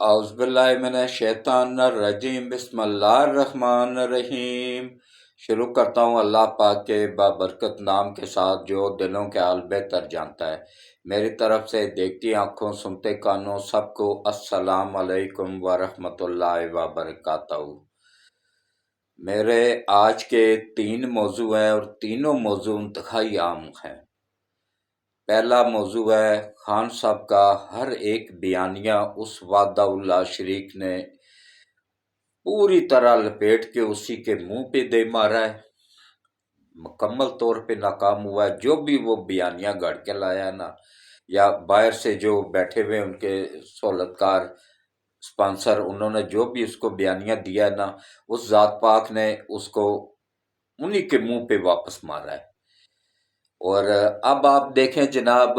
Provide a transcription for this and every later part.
اعوذ باللہ من الشیطان الرجیم، بسم اللہ الرحمن الرحیم۔ شروع کرتا ہوں اللہ پاک کے بابرکت نام کے ساتھ جو دلوں کے حال بہتر جانتا ہے۔ میری طرف سے دیکھتی آنکھوں سنتے کانوں سب کو السلام علیکم ورحمۃ اللہ وبرکاتہ۔ میرے آج کے 3 موضوع ہیں اور تینوں موضوع انتہائی عام ہیں۔ پہلا موضوع ہے خان صاحب کا ہر ایک بیانیہ اس وحدہ اللہ شریک نے پوری طرح لپیٹ کے اسی کے منہ پہ دے مارا ہے، مکمل طور پہ ناکام ہوا ہے۔ جو بھی وہ بیانیہ گھڑ کے لایا ہے نا، یا باہر سے جو بیٹھے ہوئے ان کے سہولت کار سپانسر، انہوں نے جو بھی اس کو بیانیہ دیا ہے نا، اس ذات پاک نے اس کو انہی کے منہ پہ واپس مارا ہے۔ اور اب آپ دیکھیں جناب،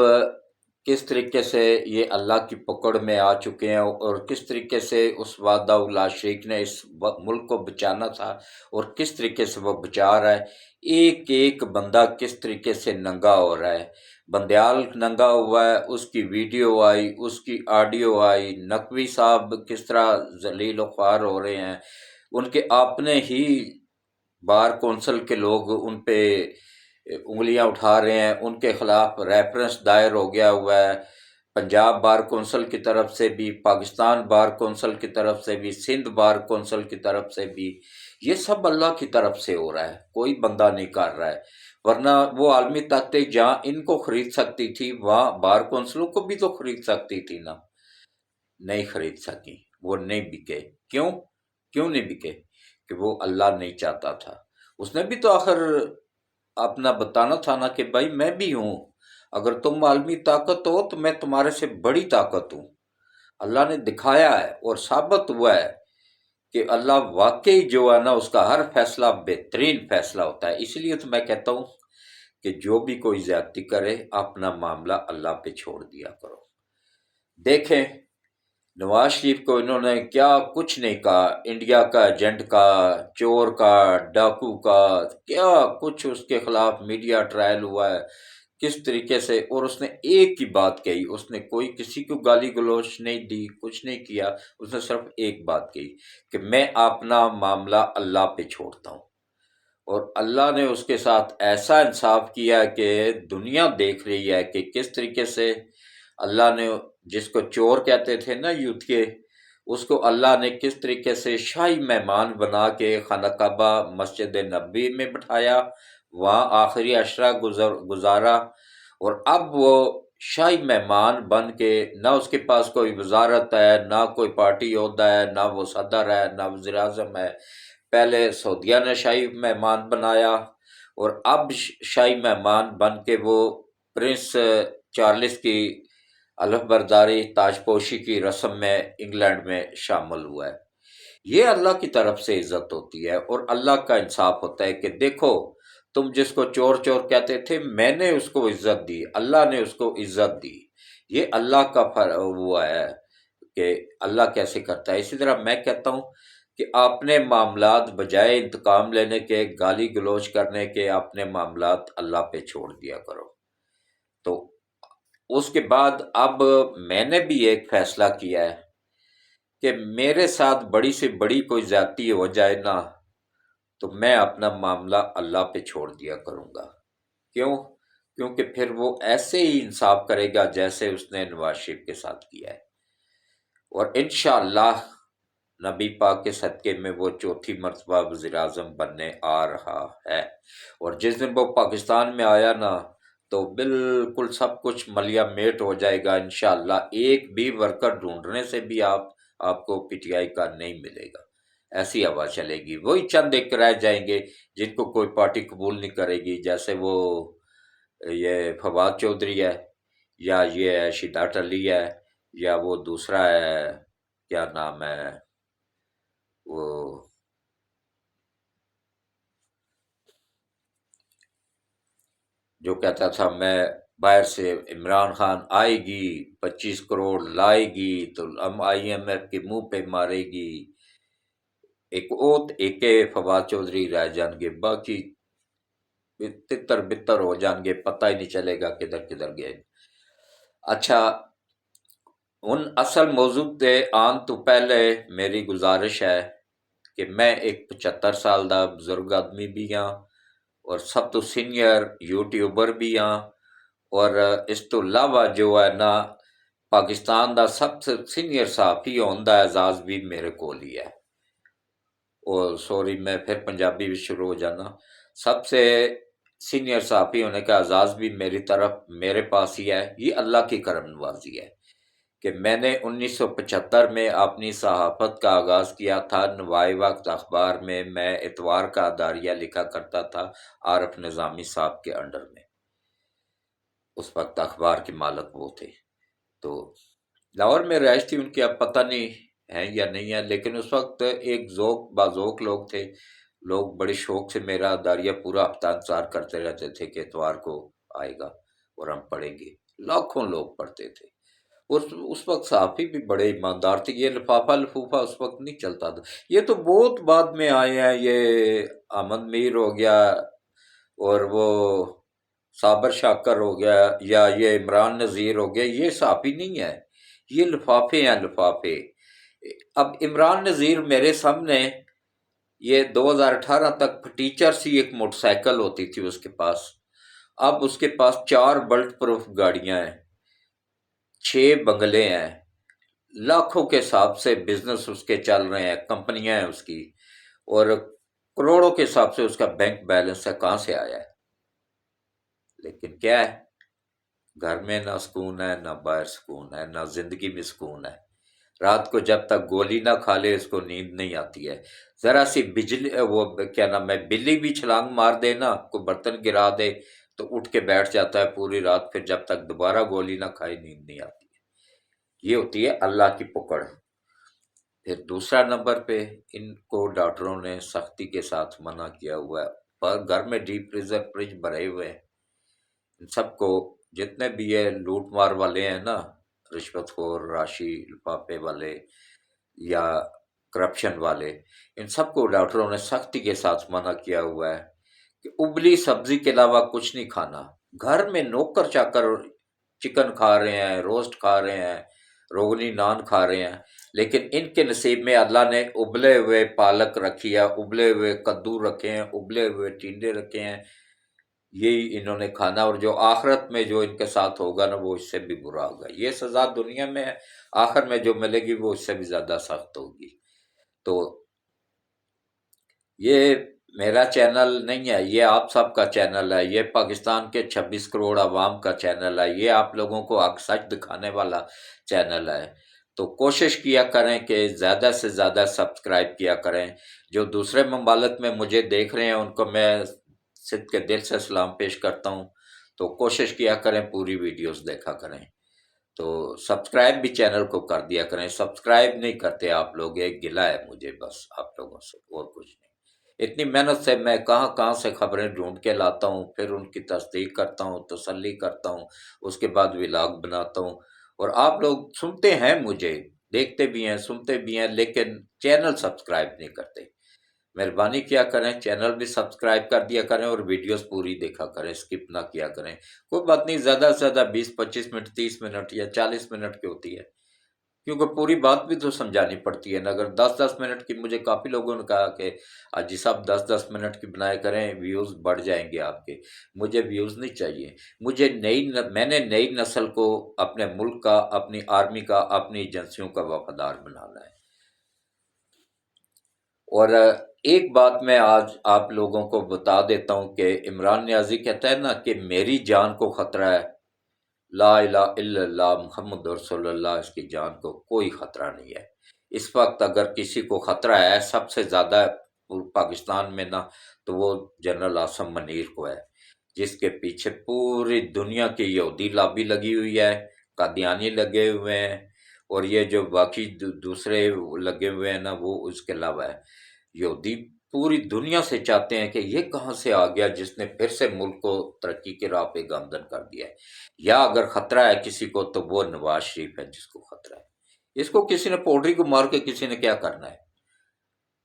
کس طریقے سے یہ اللہ کی پکڑ میں آ چکے ہیں، اور کس طریقے سے اس وحدہ اللہ شریک نے اس ملک کو بچانا تھا اور کس طریقے سے وہ بچا رہا ہے۔ ایک ایک بندہ کس طریقے سے ننگا ہو رہا ہے۔ بندیال ننگا ہوا ہے، اس کی ویڈیو آئی، اس کی آڈیو آئی۔ نقوی صاحب کس طرح ذلیل و خوار ہو رہے ہیں، ان کے اپنے ہی بار کونسل کے لوگ ان پہ انگلیاں اٹھا رہے ہیں، ان کے خلاف ریفرنس دائر ہو گیا ہوا ہے، پنجاب بار کونسل کی طرف سے بھی، پاکستان بار کونسل کی طرف سے بھی، سندھ بار کونسل کی طرف سے بھی۔ یہ سب اللہ کی طرف سے ہو رہا ہے، کوئی بندہ نہیں کر رہا ہے۔ ورنہ وہ عالمی طاقتیں جہاں ان کو خرید سکتی تھی وہاں بار کونسلوں کو بھی تو خرید سکتی تھی نا، نہیں خرید سکی، وہ نہیں بکے۔ کیوں نہیں بکے؟ کہ وہ اللہ نہیں چاہتا تھا۔ اس نے بھی تو آخر اپنا بتانا تھا نا کہ بھائی میں بھی ہوں، اگر تم عالمی طاقت ہو تو میں تمہارے سے بڑی طاقت ہوں۔ اللہ نے دکھایا ہے اور ثابت ہوا ہے کہ اللہ واقعی جو ہے نا، اس کا ہر فیصلہ بہترین فیصلہ ہوتا ہے۔ اس لیے تو میں کہتا ہوں کہ جو بھی کوئی زیادتی کرے اپنا معاملہ اللہ پہ چھوڑ دیا کرو۔ دیکھیں نواز شریف کو انہوں نے کیا کچھ نہیں کہا، انڈیا کا ایجنٹ کا، چور کا، ڈاکو کا، کیا کچھ اس کے خلاف میڈیا ٹرائل ہوا ہے، کس طریقے سے۔ اور اس نے ایک ہی بات کہی، اس نے کوئی کسی کو گالی گلوچ نہیں دی، کچھ نہیں کیا، اس نے صرف ایک بات کہی کہ میں اپنا معاملہ اللہ پہ چھوڑتا ہوں۔ اور اللہ نے اس کے ساتھ ایسا انصاف کیا کہ دنیا دیکھ رہی ہے کہ کس طریقے سے اللہ نے جس کو چور کہتے تھے نا یوتھ کے، اس کو اللہ نے کس طریقے سے شاہی مہمان بنا کے خانہ کعبہ مسجد نبوی میں بٹھایا، وہاں آخری عشرہ گزارا۔ اور اب وہ شاہی مہمان بن کے نہ اس کے پاس کوئی وزارت ہے، نہ کوئی پارٹی عہدہ ہے، نہ وہ صدر ہے، نہ وزیر اعظم ہے۔ پہلے سعودیہ نے شاہی مہمان بنایا، اور اب شاہی مہمان بن کے وہ پرنس چارلس کی علف برداری تاج پوشی کی رسم میں انگلینڈ میں شامل ہوا ہے۔ یہ اللہ کی طرف سے عزت ہوتی ہے اور اللہ کا انصاف ہوتا ہے کہ دیکھو تم جس کو چور چور کہتے تھے، میں نے اس کو عزت دی، اللہ نے اس کو عزت دی۔ یہ اللہ کا ہوا ہے کہ اللہ کیسے کرتا ہے۔ اسی طرح میں کہتا ہوں کہ اپنے معاملات بجائے انتقام لینے کے، گالی گلوچ کرنے کے، اپنے معاملات اللہ پہ چھوڑ دیا کرو۔ تو اس کے بعد اب میں نے بھی ایک فیصلہ کیا ہے کہ میرے ساتھ بڑی سے بڑی کوئی زیادتی ہو جائے نا، تو میں اپنا معاملہ اللہ پہ چھوڑ دیا کروں گا۔ کیونکہ پھر وہ ایسے ہی انصاف کرے گا جیسے اس نے نواز شریف کے ساتھ کیا ہے۔ اور انشاءاللہ نبی پاک کے صدقے میں وہ چوتھی مرتبہ وزیر اعظم بننے آ رہا ہے۔ اور جس دن وہ پاکستان میں آیا نا، تو بالکل سب کچھ ملیا میٹ ہو جائے گا انشاءاللہ۔ ایک بھی ورکر ڈھونڈنے سے بھی آپ کو پی ٹی آئی کا نہیں ملے گا، ایسی ہوا چلے گی۔ وہی چند ایک رہ جائیں گے جن کو کوئی پارٹی قبول نہیں کرے گی، جیسے وہ یہ فواد چودھری ہے، یا یہ شدارت علی ہے، یا وہ دوسرا ہے، کیا نام ہے وہ، جو کہتا تھا میں باہر سے عمران خان آئے گی 25 کروڑ لائے گی تو ہم آئی ایم ایف کے منہ پہ مارے گی۔ ایک فواد چودھری رہ جان گے، باقی تتر بتر ہو جان گے، پتہ ہی نہیں چلے گا کدھر کدھر گئے۔ اچھا، ان اصل موضوع تے آن تو پہلے میری گزارش ہے کہ میں ایک 75 سال دا بزرگ آدمی بھی ہاں اور سب تو سینئر یوٹیوبر بھی ہاں، اور اس تو علاوہ جو ہے نا پاکستان دا سب سے سینئر صحافی ہون دا اعزاز بھی میرے کول ہی ہے۔ اور سوری میں پھر پنجابی بھی شروع ہو جانا، سب سے سینئر صحافی ہونے کا اعزاز بھی میری طرف میرے پاس ہی ہے۔ یہ اللہ کی کرم نوازی ہے کہ میں نے 1975 میں اپنی صحافت کا آغاز کیا تھا۔ نوائے وقت اخبار میں اتوار کا اداریہ لکھا کرتا تھا عارف نظامی صاحب کے انڈر میں، اس وقت اخبار کے مالک وہ تھے۔ تو لاہور میں رہائش تھی ان کی، اب پتہ نہیں ہے یا نہیں ہے، لیکن اس وقت ایک ذوق بازوق لوگ تھے، لوگ بڑے شوق سے میرا اداریہ پورا ہفتہ انتظار کرتے رہتے تھے کہ اتوار کو آئے گا اور ہم پڑھیں گے۔ لاکھوں لوگ پڑھتے تھے، اور اس وقت صحافی بھی بڑے ایماندار تھے۔ یہ لفافہ لفوفہ اس وقت نہیں چلتا تھا، یہ تو بہت بعد میں آئے ہیں۔ یہ احمد میر ہو گیا اور وہ صابر شاکر ہو گیا یا یہ عمران نذیر ہو گیا، یہ صحافی نہیں ہے، یہ لفافے ہیں لفافے۔ اب عمران نذیر میرے سامنے، یہ 2018 تک ٹیچر سی ایک موٹر سائیکل ہوتی تھی اس کے پاس، اب اس کے پاس 4 بلٹ پروف گاڑیاں ہیں، 6 بنگلے ہیں، لاکھوں کے حساب سے بزنس اس کے چل رہے ہیں، کمپنیاں ہیں اس کی، اور کروڑوں کے حساب سے اس کا بینک بیلنس ہے۔ کہاں سے آیا ہے؟ لیکن کیا ہے، گھر میں نہ سکون ہے، نہ باہر سکون ہے، نہ زندگی میں سکون ہے۔ رات کو جب تک گولی نہ کھا لے اس کو نیند نہیں آتی ہے۔ ذرا سی بجلی، وہ کیا نام ہے، بلی بھی چھلانگ مار دے نا، کوئی برتن گرا دے تو اٹھ کے بیٹھ جاتا ہے پوری رات، پھر جب تک دوبارہ گولی نہ کھائے نیند نہیں آتی ہے۔ یہ ہوتی ہے اللہ کی پکڑ۔ پھر دوسرا نمبر پہ ان کو ڈاکٹروں نے سختی کے ساتھ منع کیا ہوا ہے، پر گھر میں ڈیپ فریزر فریج بھرے ہوئے ہیں، ان سب کو، جتنے بھی یہ لوٹ مار والے ہیں نا، رشوت خور، راشی لفافے والے یا کرپشن والے، ان سب کو ڈاکٹروں نے سختی کے ساتھ منع کیا ہوا ہے کہ ابلی سبزی کے علاوہ کچھ نہیں کھانا۔ گھر میں نوکر چاکر چکن کھا رہے ہیں، روسٹ کھا رہے ہیں، روغنی نان کھا رہے ہیں، لیکن ان کے نصیب میں اللہ نے ابلے ہوئے پالک رکھی ہے، ابلے ہوئے کدو رکھے ہیں، ابلے ہوئے ٹینڈے رکھے ہیں، یہی انہوں نے کھانا، اور جو آخرت میں جو ان کے ساتھ ہوگا نا وہ اس سے بھی برا ہوگا۔ یہ سزا دنیا میں ہے، آخر میں جو ملے گی وہ اس سے بھی زیادہ سخت ہوگی۔ تو یہ میرا چینل نہیں ہے، یہ آپ سب کا چینل ہے، یہ پاکستان کے 26 کروڑ عوام کا چینل ہے، یہ آپ لوگوں کو حق سچ دکھانے والا چینل ہے۔ تو کوشش کیا کریں کہ زیادہ سے زیادہ سبسکرائب کیا کریں۔ جو دوسرے ممالک میں مجھے دیکھ رہے ہیں ان کو میں صدق کے دل سے سلام پیش کرتا ہوں، تو کوشش کیا کریں پوری ویڈیوز دیکھا کریں۔ تو سبسکرائب بھی چینل کو کر دیا کریں، سبسکرائب نہیں کرتے آپ لوگ، ایک گلہ ہے مجھے بس آپ لوگوں سے، اور کچھ نہیں۔ اتنی محنت سے میں کہاں کہاں سے خبریں ڈھونڈ کے لاتا ہوں، پھر ان کی تصدیق کرتا ہوں، تسلی کرتا ہوں، اس کے بعد ولاگ بناتا ہوں، اور آپ لوگ سنتے ہیں مجھے، دیکھتے بھی ہیں، سنتے بھی ہیں، لیکن چینل سبسکرائب نہیں کرتے۔ مہربانی کیا کریں، چینل بھی سبسکرائب کر دیا کریں اور ویڈیوز پوری دیکھا کریں، سکپ نہ کیا کریں۔ کوئی بات نہیں، زیادہ سے زیادہ 20-25 منٹ، 30 منٹ یا 40 منٹ کی ہوتی ہے، کیونکہ پوری بات بھی تو سمجھانی پڑتی ہے نا۔ اگر 10-10 منٹ کی، مجھے کافی لوگوں نے کہا کہ جی صاحب 10-10 منٹ کی بنائے کریں، ویوز بڑھ جائیں گے آپ کے۔ مجھے ویوز نہیں چاہیے، مجھے میں نے نئی نسل کو اپنے ملک کا، اپنی آرمی کا، اپنی ایجنسیوں کا وفادار بنانا ہے۔ اور ایک بات میں آج آپ لوگوں کو بتا دیتا ہوں کہ عمران نیازی کہتا ہے نا کہ میری جان کو خطرہ ہے، لا الہ الا اللہ محمد رسول اللہ، اس کی جان کو کوئی خطرہ نہیں ہے۔ اس وقت اگر کسی کو خطرہ ہے سب سے زیادہ پاکستان میں نا، تو وہ جنرل عاصم منیر کو ہے، جس کے پیچھے پوری دنیا کی یہودی لابی لگی ہوئی ہے، قادیانی لگے ہوئے ہیں، اور یہ جو باقی دوسرے لگے ہوئے ہیں نا وہ اس کے علاوہ ہے۔ یہودی پوری دنیا سے چاہتے ہیں کہ یہ کہاں سے آ گیا جس نے پھر سے ملک کو ترقی کے راہ پہ گامزن کر دیا ہے۔ یا اگر خطرہ ہے کسی کو تو وہ نواز شریف ہے جس کو خطرہ ہے۔ اس کو کسی نے پوٹری کو مار کے کسی نے کیا کرنا ہے؟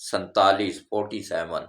47।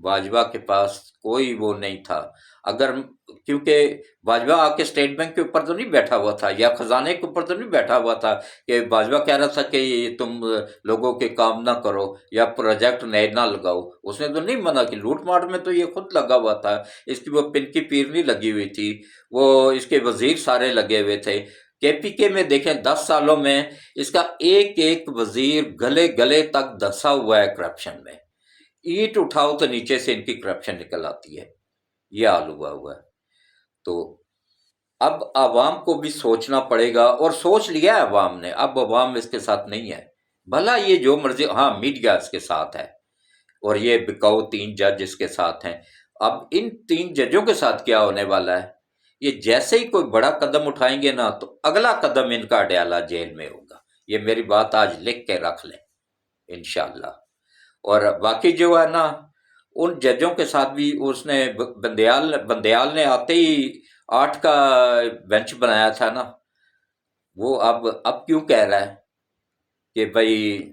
باجوہ کے پاس کوئی وہ نہیں تھا، اگر کیونکہ باجوہ آ کے اسٹیٹ بینک کے اوپر تو نہیں بیٹھا ہوا تھا یا خزانے کے اوپر تو نہیں بیٹھا ہوا تھا کہ باجوہ کہہ رہا تھا کہ یہ تم لوگوں کے کام نہ کرو یا پروجیکٹ نئے نہ لگاؤ، اس نے تو نہیں منع کی، لوٹ مار میں تو یہ خود لگا ہوا تھا، اس کی وہ پنکی پیرنی لگی ہوئی تھی، وہ اس کے وزیر سارے لگے ہوئے تھے۔ کے پی کے میں دیکھیں 10 سالوں میں اس کا ایک ایک وزیر گلے گلے تک دھسا ہوا ہے کرپشن میں، اینٹ اٹھاؤ تو نیچے سے ان کی کرپشن نکل آتی ہے، یہ حال ہوا ہے۔ تو اب عوام کو بھی سوچنا پڑے گا، اور سوچ لیا ہے عوام نے، اب عوام اس کے ساتھ نہیں ہے، بھلا یہ جو مرضی، ہاں میڈیا اس کے ساتھ ہے، اور یہ بکاؤ 3 جج اس کے ساتھ ہیں۔ اب ان 3 ججوں کے ساتھ کیا ہونے والا ہے، یہ جیسے ہی کوئی بڑا قدم اٹھائیں گے نا تو اگلا قدم ان کا اڈیالہ جیل میں ہوگا، یہ میری بات آج لکھ کے رکھ لیں انشاءاللہ۔ اور باقی جو ہے نا، ان ججوں کے ساتھ بھی اس نے بندیال نے آتے ہی 8 کا بینچ بنایا تھا نا، وہ اب کیوں کہہ رہا ہے کہ بھائی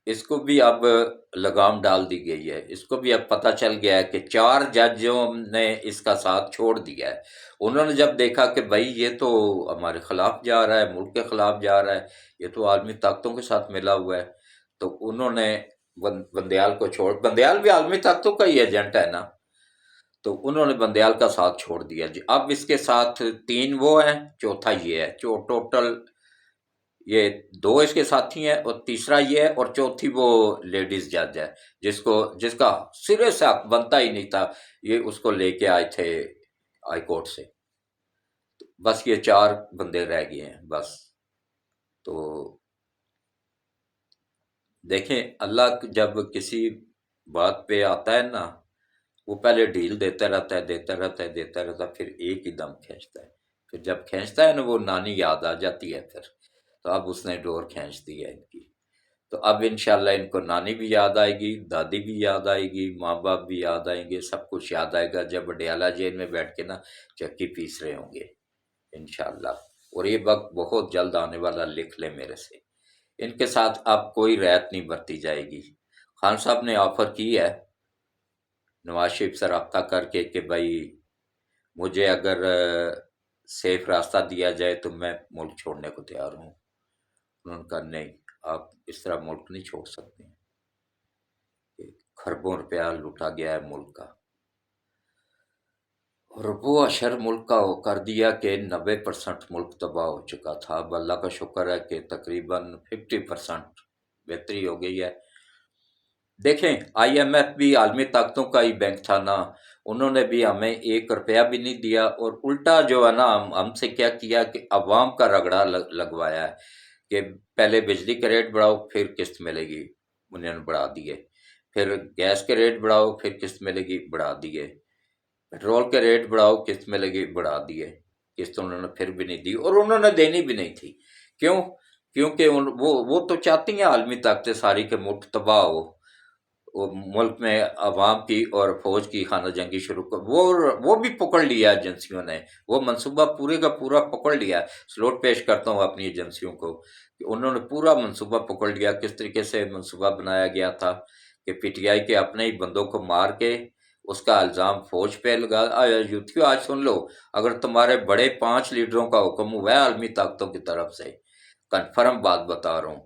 اس کو بھی اب لگام ڈال دی گئی ہے، اس کو بھی اب پتہ چل گیا ہے کہ 4 ججوں نے اس کا ساتھ چھوڑ دیا ہے۔ انہوں نے جب دیکھا کہ بھائی یہ تو ہمارے خلاف جا رہا ہے، ملک کے خلاف جا رہا ہے، یہ تو عالمی طاقتوں کے ساتھ ملا ہوا ہے، تو انہوں نے بندیال کو بندیال بھی عالمی طاقتوں کا ہی ایجنٹ ہے نا، تو انہوں نے بندیال کا ساتھ چھوڑ دیا جی۔ اب اس کے ساتھ 3 وہ ہیں، چوتھا یہ ہے، جو ٹوٹل یہ 2 اس کے ساتھی ہیں، اور تیسرا یہ ہے، اور چوتھی وہ لیڈیز جج ہے جس کا سرے سے حق بنتا ہی نہیں تھا، یہ اس کو لے کے آئے تھے ہائی کورٹ سے۔ بس یہ 4 بندے رہ گئے ہیں بس۔ تو دیکھیں اللہ جب کسی بات پہ آتا ہے نا، وہ پہلے ڈھیل دیتا رہتا ہے، پھر ایک ہی دم کھینچتا ہے، پھر جب کھینچتا ہے نا وہ نانی یاد آ جاتی ہے پھر، تو اب اس نے ڈور کھینچ دی ہے ان کی۔ تو اب انشاءاللہ ان کو نانی بھی یاد آئے گی، دادی بھی یاد آئے گی، ماں باپ بھی یاد آئیں گے، سب کچھ یاد آئے گا جب اڈیالہ جیل میں بیٹھ کے نا چکی پیس رہے ہوں گے انشاءاللہ۔ اور یہ وقت بہت جلد آنے والا، لکھ لیں میرے سے، ان کے ساتھ اب کوئی رعایت نہیں برتی جائے گی۔ خان صاحب نے آفر کی ہے نواز شریف سے رابطہ کر کے کہ بھائی مجھے اگر سیف راستہ دیا جائے تو میں ملک چھوڑنے کو تیار ہوں۔ انہوں نے کہا نہیں، آپ اس طرح ملک نہیں چھوڑ سکتے، خربوں روپیہ لوٹا گیا ہے ملک کا، اور وہ اشر ملک کا وہ کر دیا کہ 90% ملک تباہ ہو چکا تھا۔ اب اللہ کا شکر ہے کہ تقریباً 50% بہتری ہو گئی ہے۔ دیکھیں آئی ایم ایف بھی عالمی طاقتوں کا ہی بینک تھا نا، انہوں نے بھی ہمیں 1 روپیہ بھی نہیں دیا، اور الٹا جو ہے نا ہم سے کیا کیا کہ عوام کا رگڑا لگوایا ہے کہ پہلے بجلی کے ریٹ بڑھاؤ پھر قسط ملے گی، انہوں نے بڑھا دیے، پھر گیس کے ریٹ بڑھاؤ پھر قسط ملے گی، بڑھا دیے، پیٹرول کے ریٹ بڑھاؤ قسط ملے گی، بڑھا دیے، قسط انہوں نے پھر بھی نہیں دی، اور انہوں نے دینی بھی نہیں تھی۔ کیوں؟ کیونکہ وہ تو چاہتی ہیں عالمی طاقتیں ساری کہ ملک تباہ ہو، وہ ملک میں عوام کی اور فوج کی خانہ جنگی شروع کر، وہ بھی پکڑ لیا ایجنسیوں نے، وہ منصوبہ پورے کا پورا پکڑ لیا۔ سلوٹ پیش کرتا ہوں اپنی ایجنسیوں کو کہ انہوں نے پورا منصوبہ پکڑ لیا، کس طریقے سے منصوبہ بنایا گیا تھا کہ پی ٹی آئی کے اپنے ہی بندوں کو مار کے اس کا الزام فوج پہ لگا۔ یوتھیو آج سن لو، اگر تمہارے بڑے 5 لیڈروں کا حکم ہوا ہے عالمی طاقتوں کی طرف سے، کنفرم بات بتا رہا ہوں،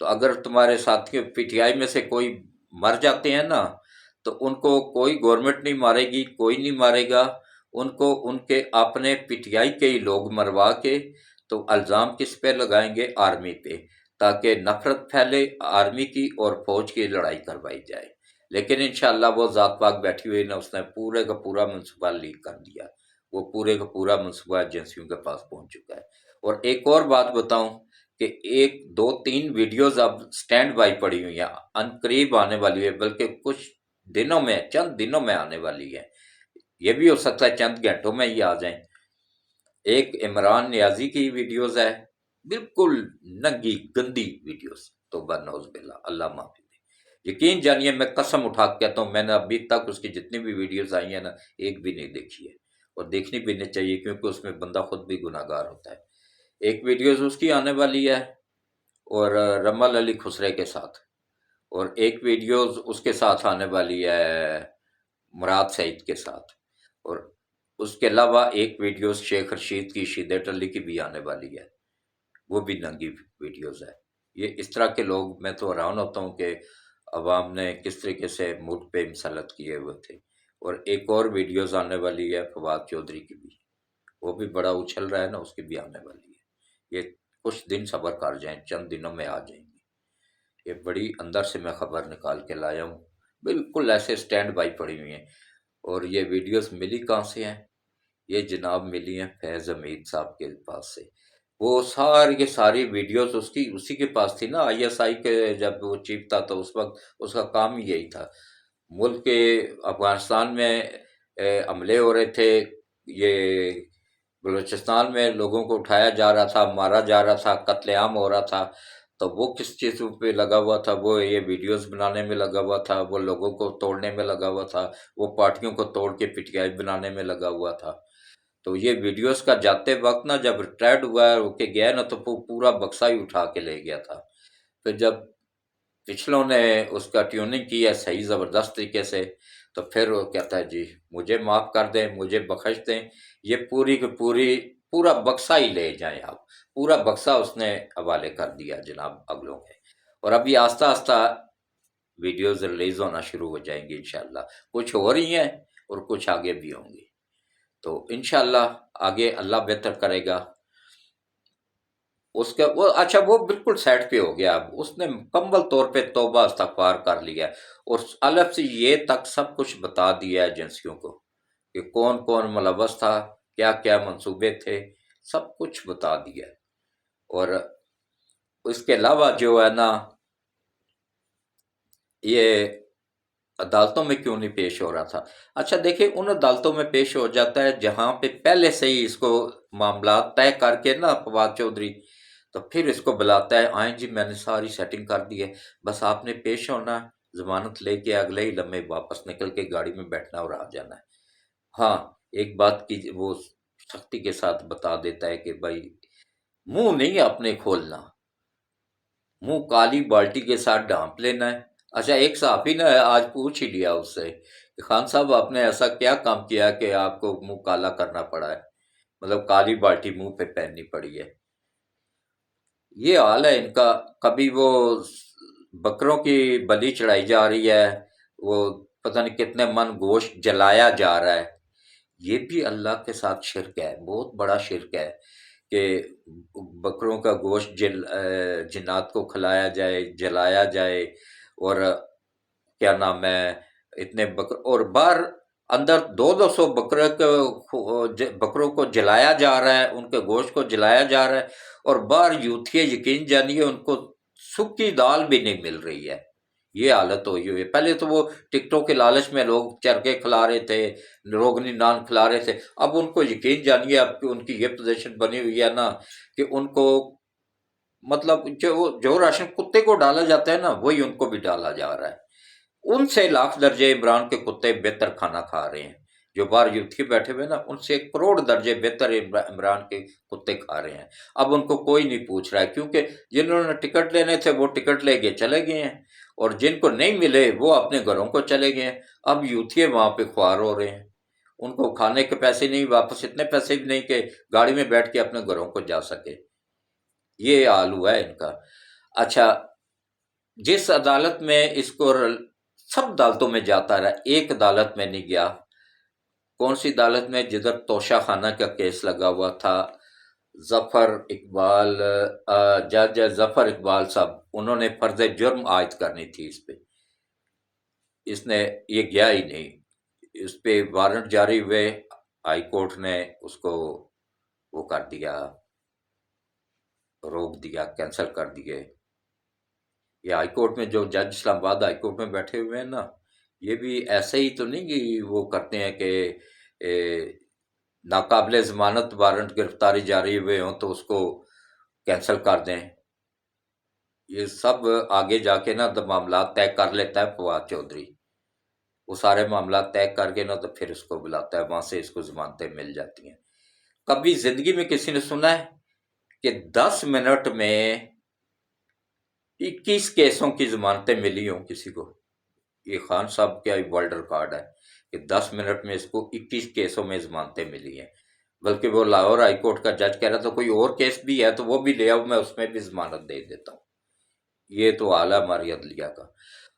تو اگر تمہارے ساتھی پی ٹی آئی میں سے کوئی مر جاتے ہیں نا تو ان کو کوئی گورنمنٹ نہیں مارے گی، کوئی نہیں مارے گا، ان کو ان کے اپنے پی ٹی آئی کے ہی لوگ مروا کے تو الزام کس پہ لگائیں گے؟ آرمی پہ، تاکہ نفرت پھیلے آرمی کی اور فوج کی لڑائی کروائی جائے۔ لیکن انشاءاللہ وہ ذات پاک بیٹھی ہوئی نا، اس نے پورے کا پورا منصوبہ لیک کر دیا، وہ پورے کا پورا منصوبہ ایجنسیوں کے پاس پہنچ چکا ہے۔ اور ایک اور بات بتاؤں کہ 1 2 3 ویڈیوز اب سٹینڈ بائی پڑی ہوئی ہیں، ان قریب آنے والی ہے، بلکہ کچھ دنوں میں، چند دنوں میں آنے والی ہے، یہ بھی ہو سکتا ہے چند گھنٹوں میں ہی آ جائیں۔ ایک عمران نیازی کی ویڈیوز ہے، بالکل ننگی گندی ویڈیوز، توبہ نعوذ باللہ، اللہ معافی دے۔ یقین جانیے میں قسم اٹھا کے کہتا ہوں میں نے ابھی تک اس کی جتنی بھی ویڈیوز آئی ہیں نا ایک بھی نہیں دیکھی ہے، اور دیکھنی بھی نہیں چاہیے کیونکہ اس میں بندہ خود بھی گناہ گار ہوتا ہے۔ ایک ویڈیوز اس کی آنے والی ہے، اور رمل علی خسرے کے ساتھ، اور ایک ویڈیوز اس کے ساتھ آنے والی ہے مراد سعید کے ساتھ، اور اس کے علاوہ ایک ویڈیوز شیخ رشید کی، شیدت علی کی بھی آنے والی ہے، وہ بھی ننگی ویڈیوز ہے۔ یہ اس طرح کے لوگ، میں تو حیران ہوتا ہوں کہ عوام نے کس طریقے سے ملک پہ مسلط کیے ہوئے تھے۔ اور ایک اور ویڈیوز آنے والی ہے فواد چودھری کی بھی، وہ بھی بڑا اچھل رہا ہے نا، اس کی بھی آنے والی ہے۔ یہ کچھ دن صبر کر جائیں، چند دنوں میں آ جائیں گی۔ یہ بڑی اندر سے میں خبر نکال کے لایا ہوں، بالکل ایسے سٹینڈ بائی پڑی ہوئی ہیں۔ اور یہ ویڈیوز ملی کہاں سے ہیں؟ یہ جناب ملی ہیں فیض حمید صاحب کے پاس سے۔ وہ ساری کی ساری ویڈیوز اسی کے پاس تھی نا، آئی ایس آئی کے جب وہ چیف تھا تو اس وقت اس کا کام ہی یہی تھا۔ ملک کے افغانستان میں حملے ہو رہے تھے، یہ بلوچستان میں لوگوں کو اٹھایا جا رہا تھا، مارا جا رہا تھا، قتل عام ہو رہا تھا، تو وہ کس چیزوں پہ لگا ہوا تھا؟ وہ یہ ویڈیوز بنانے میں لگا ہوا تھا، وہ لوگوں کو توڑنے میں لگا ہوا تھا، وہ پارٹیوں کو توڑ کے پٹیائی بنانے میں لگا ہوا تھا۔ تو یہ ویڈیوز کا جاتے وقت نا، جب ریٹائرڈ ہوا ہے ہو کے گیا نا، تو وہ پورا بکسا ہی اٹھا کے لے گیا تھا۔ پھر جب پچھلوں نے اس کا ٹیوننگ کی ہے صحیح زبردست طریقے سے، تو پھر وہ کہتا ہے جی مجھے معاف کر دیں، مجھے بخش دیں، یہ پوری کی پوری پورا بکسا ہی لے جائیں آپ۔ پورا بکسا اس نے حوالے کر دیا جناب اگلوں کے۔ اور ابھی آہستہ آہستہ ویڈیوز ریلیز ہونا شروع ہو جائیں گی انشاءاللہ، کچھ ہو رہی ہیں اور کچھ آگے بھی ہوں گی، تو انشاءاللہ آگے اللہ بہتر کرے گا۔ اس کا وہ اچھا، وہ بالکل سیٹ پہ ہو گیا، اب اس نے مکمل طور پہ توبہ استغفار کر لیا، اور الف سے یہ تک سب کچھ بتا دیا ہے ایجنسیوں کو کہ کون کون ملوث تھا، کیا کیا منصوبے تھے، سب کچھ بتا دیا۔ اور اس کے علاوہ جو ہے نا، یہ عدالتوں میں کیوں نہیں پیش ہو رہا تھا؟ اچھا دیکھیں، ان عدالتوں میں پیش ہو جاتا ہے جہاں پہ پہلے سے ہی اس کو معاملات طے کر کے نا فواد چودھری، تو پھر اس کو بلاتا ہے، آئیں جی میں نے ساری سیٹنگ کر دی ہے، بس آپ نے پیش ہونا، ضمانت لے کے اگلے ہی لمحے واپس نکل کے گاڑی میں بیٹھنا اور آ جانا ہے۔ ہاں، ایک بات کی وہ سختی کے ساتھ بتا دیتا ہے کہ بھائی منہ نہیں اپنے کھولنا، منہ کالی بالٹی کے ساتھ ڈھانپ لینا ہے۔ اچھا، ایک صحافی نے آج پوچھ ہی لیا اس سے کہ خان صاحب آپ نے ایسا کیا کام کیا کہ آپ کو منہ کالا کرنا پڑا ہے، مطلب کالی بالٹی منہ پہ پہننی پڑی ہے؟ یہ حال ہے ان کا۔ کبھی وہ بکروں کی بلی چڑھائی جا رہی ہے، وہ پتہ نہیں کتنے من گوشت جلایا جا رہا ہے، یہ بھی اللہ کے ساتھ شرک ہے، بہت بڑا شرک ہے کہ بکروں کا گوشت جنات کو کھلایا جائے، جلایا جائے، اور کیا نام ہے، اتنے اور باہر اندر دو دو سو بکروں کو جلایا جا رہا ہے، ان کے گوشت کو جلایا جا رہا ہے، اور باہر یوتھیے یقین جانیے ان کو سکی دال بھی نہیں مل رہی ہے۔ یہ حالت ہوئی ہوئی ہے۔ پہلے تو وہ ٹکٹوں کے لالچ میں لوگ چرگے کھلا رہے تھے، روگنی نان کھلا رہے تھے، اب ان کو یقین جانیے اب کہ ان کی یہ پوزیشن بنی ہوئی ہے نا کہ ان کو مطلب جو راشن کتے کو ڈالا جاتا ہے نا، وہی ان کو بھی ڈالا جا رہا ہے۔ ان سے لاکھ درجے عمران کے کتے بہتر کھانا کھا رہے ہیں، جو باہر یوتھی بیٹھے ہوئے نا، ان سے 1 کروڑ درجے بہتر عمران کے کتے کھا رہے ہیں۔ اب ان کو کوئی نہیں پوچھ رہا ہے، کیونکہ جنہوں نے ٹکٹ لینے تھے وہ ٹکٹ لے کے چلے گئے ہیں، اور جن کو نہیں ملے وہ اپنے گھروں کو چلے گئے ہیں۔ اب یوتھیے وہاں پہ خوار ہو رہے ہیں، ان کو کھانے کے پیسے نہیں، واپس اتنے پیسے بھی نہیں کہ گاڑی میں بیٹھ کے اپنے گھروں کو جا سکے۔ یہ حال ہوا ہے ان کا۔ اچھا، جس عدالت میں اس کو سب عدالتوں میں جاتا رہا، ایک عدالت میں نہیں گیا۔ کون سی عدالت میں؟ جدھر توشہ خانہ کا کیس لگا ہوا تھا، ظفر اقبال، جج ظفر اقبال صاحب، انہوں نے فرض جرم عائد کرنی تھی اس پہ، اس نے یہ گیا ہی نہیں، اس پہ وارنٹ جاری ہوئے، ہائی کورٹ نے اس کو وہ کر دیا، روک دیا، کینسل کر دیے۔ یہ ہائی کورٹ میں جو جج اسلام آباد ہائی کورٹ میں بیٹھے ہوئے ہیں نا، یہ بھی ایسے ہی تو نہیں کہ وہ کرتے ہیں کہ ناقابل ضمانت وارنٹ گرفتاری جاری ہوئے ہوں تو اس کو کینسل کر دیں۔ یہ سب آگے جا کے نا تو معاملات طے کر لیتا ہے فواد چودھری، وہ سارے معاملات طے کر کے نا تو پھر اس کو بلاتا ہے، وہاں سے اس کو ضمانتیں مل جاتی ہیں۔ کبھی زندگی میں کسی نے سنا ہے کہ 10 منٹ میں 21 کیسوں کی ضمانتیں ملی ہوں کسی کو، یہ خان صاحب کا ورلڈ ریکارڈ ہے کہ 10 منٹ میں اس کو 21 کیسوں میں ضمانتیں ملی ہیں، بلکہ وہ لاہور ہائی کورٹ کا جج کہہ رہا تھا کوئی اور کیس بھی ہے تو وہ بھی لے آؤ، میں اس میں بھی ضمانت دے دیتا ہوں۔ یہ تو حال ہے ہماری عدلیہ کا۔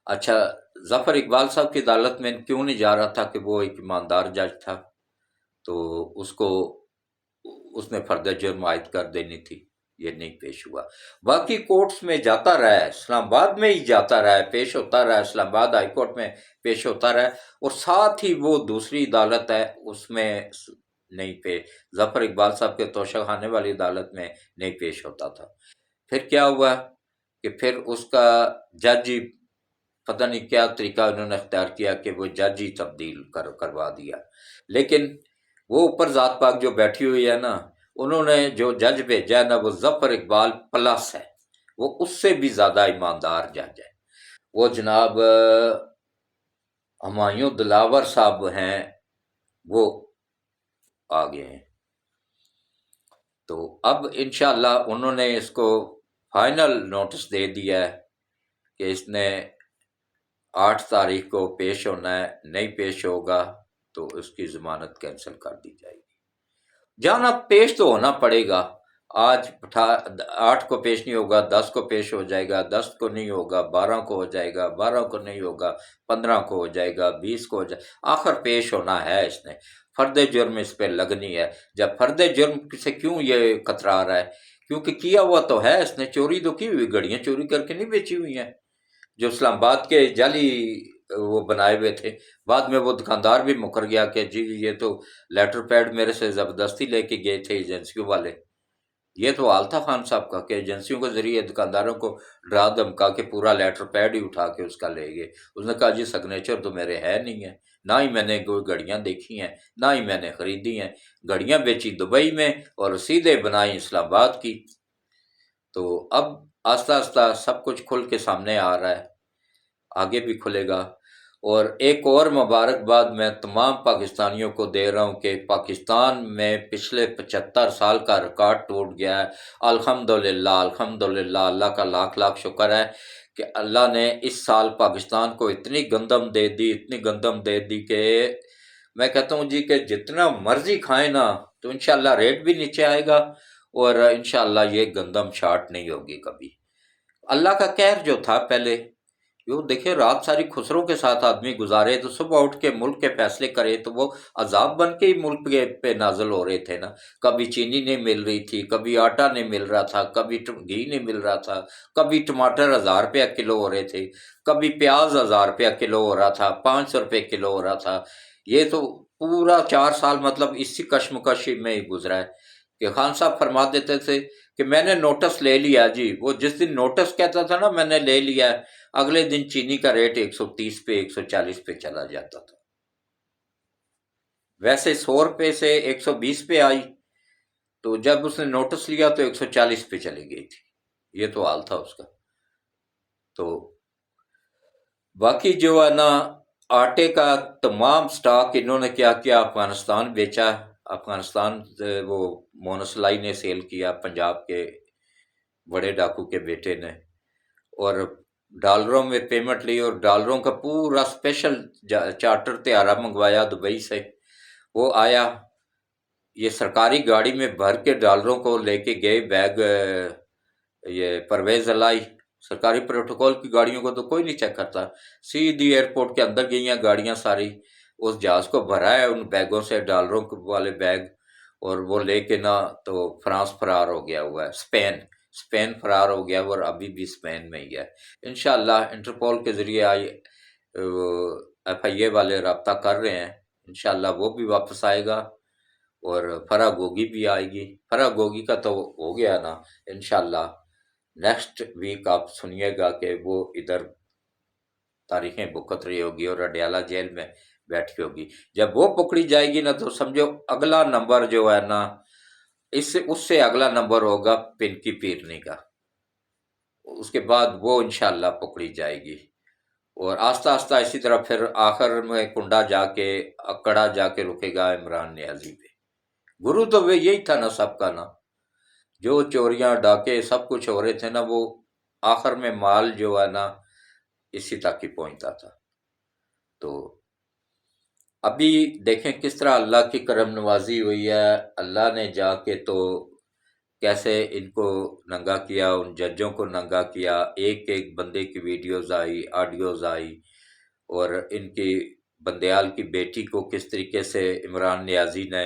اچھا، ظفر اقبال صاحب کی عدالت میں کیوں نہیں جا رہا تھا کہ وہ ایک ایماندار جج تھا، تو اس کو اس نے فرد جرم عائد کر دینی تھی، یہ نہیں پیش ہوا۔ باقی کورٹس میں جاتا رہا ہے، اسلام آباد میں ہی جاتا رہا ہے، پیش ہوتا رہا ہے، اسلام آباد ہائی کورٹ میں پیش ہوتا رہا ہے، اور ساتھ ہی وہ دوسری عدالت ہے اس میں نہیں پیش، ظفر اقبال صاحب کے توشہ خانے والی عدالت میں نہیں پیش ہوتا تھا۔ پھر کیا ہوا کہ پھر اس کا جج ہی پتہ نہیں کیا طریقہ انہوں نے اختیار کیا کہ وہ جج ہی تبدیل کروا دیا، لیکن وہ اوپر ذات پاک جو بیٹھی ہوئی ہے نا، انہوں نے جو جج بھیجا ہے نا وہ ظفر اقبال پلس ہے، وہ اس سے بھی زیادہ ایماندار جج ہے۔ وہ جناب ہمایوں دلاور صاحب ہیں، وہ آگے ہیں۔ تو اب انشاءاللہ انہوں نے اس کو فائنل نوٹس دے دیا ہے کہ اس نے 8 تاریخ کو پیش ہونا ہے، نہیں پیش ہوگا تو اس کی ضمانت کینسل کر دی جائے گی۔ جانا پیش تو ہونا پڑے گا، آج 8 کو پیش نہیں ہوگا، 10 کو پیش ہو جائے گا، 10 کو نہیں ہوگا، 12 کو ہو جائے گا، 12 کو نہیں ہوگا، 15 کو ہو جائے گا، 20 کو ہو جائے گا، آخر پیش ہونا ہے اس نے۔ فرد جرم اس پہ لگنی ہے۔ جب فرد جرم سے کیوں یہ کترا رہا ہے؟ کیونکہ کیا ہوا تو ہے، اس نے چوری تو کی ہوئی، گھڑیاں چوری کر کے نہیں بیچی ہوئی ہیں جو اسلام آباد کے جعلی وہ بنائے ہوئے تھے۔ بعد میں وہ دکاندار بھی مکر گیا کہ جی یہ تو لیٹر پیڈ میرے سے زبردستی لے کے گئے تھے ایجنسیوں والے۔ یہ تو حال تھا خان صاحب کا کہ ایجنسیوں کے ذریعے دکانداروں کو ڈرا دھمکا کے پورا لیٹر پیڈ ہی اٹھا کے اس کا لے گئے۔ اس نے کہا جی سگنیچر تو میرے ہے نہیں ہے، نہ ہی میں نے کوئی گھڑیاں دیکھی ہیں، نہ ہی میں نے خریدی ہیں، گھڑیاں بیچی دبئی میں اور رسیدیں بنائی اسلام آباد کی۔ تو اب آہستہ آہستہ سب کچھ کھل کے سامنے آ رہا ہے، آگے بھی کھلے گا۔ اور ایک اور مبارکباد میں تمام پاکستانیوں کو دے رہا ہوں کہ پاکستان میں پچھلے 75 سال کا ریکارڈ ٹوٹ گیا ہے۔ الحمدللہ الحمدللہ، اللہ کا لاکھ لاکھ شکر ہے کہ اللہ نے اس سال پاکستان کو اتنی گندم دے دی، اتنی گندم دے دی کہ میں کہتا ہوں جی کہ جتنا مرضی کھائیں نا تو انشاءاللہ ریٹ بھی نیچے آئے گا، اور انشاءاللہ یہ گندم شارٹ نہیں ہوگی کبھی۔ اللہ کا قہر جو تھا پہلے، وہ دیکھیں رات ساری خسروں کے ساتھ آدمی گزارے تو صبح اٹھ کے ملک کے فیصلے کرے تو وہ عذاب بن کے ہی ملک پہ نازل ہو رہے تھے نا۔ کبھی چینی نہیں مل رہی تھی، کبھی آٹا نہیں مل رہا تھا، کبھی گھی نہیں مل رہا تھا، کبھی ٹماٹر 1000 روپیہ کلو ہو رہے تھے، کبھی پیاز 1000 روپیہ کلو ہو رہا تھا، 500 روپے کلو ہو رہا تھا۔ یہ تو پورا 4 سال مطلب اسی کشمکش میں ہی گزرا ہے کہ خان صاحب فرما دیتے تھے کہ میں نے نوٹس لے لیا جی، وہ جس دن نوٹس کہتا تھا نا میں نے لے لیا ہے، اگلے دن چینی کا ریٹ 130 پہ 140 پہ چلا جاتا تھا۔ ویسے 100 روپے سے 120 پہ آئی، تو جب اس نے نوٹس لیا تو 140 پہ چلی گئی تھی۔ یہ تو حال تھا اس کا۔ تو باقی جو ہے نا آٹے کا تمام سٹاک انہوں نے کیا کیا، افغانستان بیچا، افغانستان وہ مونس لائی نے سیل کیا، پنجاب کے بڑے ڈاکو کے بیٹے نے، اور ڈالروں میں پیمنٹ لی، اور ڈالروں کا پورا اسپیشل چارٹر طیارہ منگوایا دبئی سے۔ وہ آیا، یہ سرکاری گاڑی میں بھر کے ڈالروں کو لے کے گئے بیگ، یہ پرویز الائی، سرکاری پروٹوکول کی گاڑیوں کو تو کوئی نہیں چیک کرتا، سیدھی ایئرپورٹ کے اندر گئی ہیں گاڑیاں ساری، اس جہاز کو بھرا ہے ان بیگوں سے، ڈالروں والے بیگ، اور وہ لے کے نا تو فرانس فرار ہو گیا ہوا ہے، اسپین فرار ہو گیا، اور ابھی بھی اسپین میں ہی ہے۔ انشاءاللہ انٹرپول کے ذریعے ایف آئی اے والے رابطہ کر رہے ہیں، انشاءاللہ وہ بھی واپس آئے گا، اور فرا گوگی بھی آئے گی۔ فرا گوگی کا تو ہو گیا نا، انشاءاللہ نیکسٹ ویک آپ سنیے گا کہ وہ ادھر تاریخیں بکت رہی ہوگی اور اڈیالہ جیل میں بیٹھی ہوگی۔ جب وہ پکڑی جائے گی نا تو سمجھو اگلا نمبر جو ہے نا اس سے اگلا نمبر ہوگا پنکی پیرنی کا، اس کے بعد وہ انشاءاللہ پکڑی جائے گی، اور آہستہ آہستہ اسی طرح پھر آخر میں کنڈا جا کے اکڑا جا کے رکے گا عمران نیازی پہ۔ گرو تو وہ یہی تھا نا سب کا نا، جو چوریاں ڈاکے سب کچھ ہو رہے تھے نا، وہ آخر میں مال جو ہے نا اسی تک ہی پہنچتا تھا۔ تو ابھی دیکھیں کس طرح اللہ کی کرم نوازی ہوئی ہے، اللہ نے جا کے تو کیسے ان کو ننگا کیا، ان ججوں کو ننگا کیا، ایک ایک بندے کی ویڈیوز آئی، آڈیوز آئی، اور ان کی بندیال کی بیٹی کو کس طریقے سے عمران نیازی نے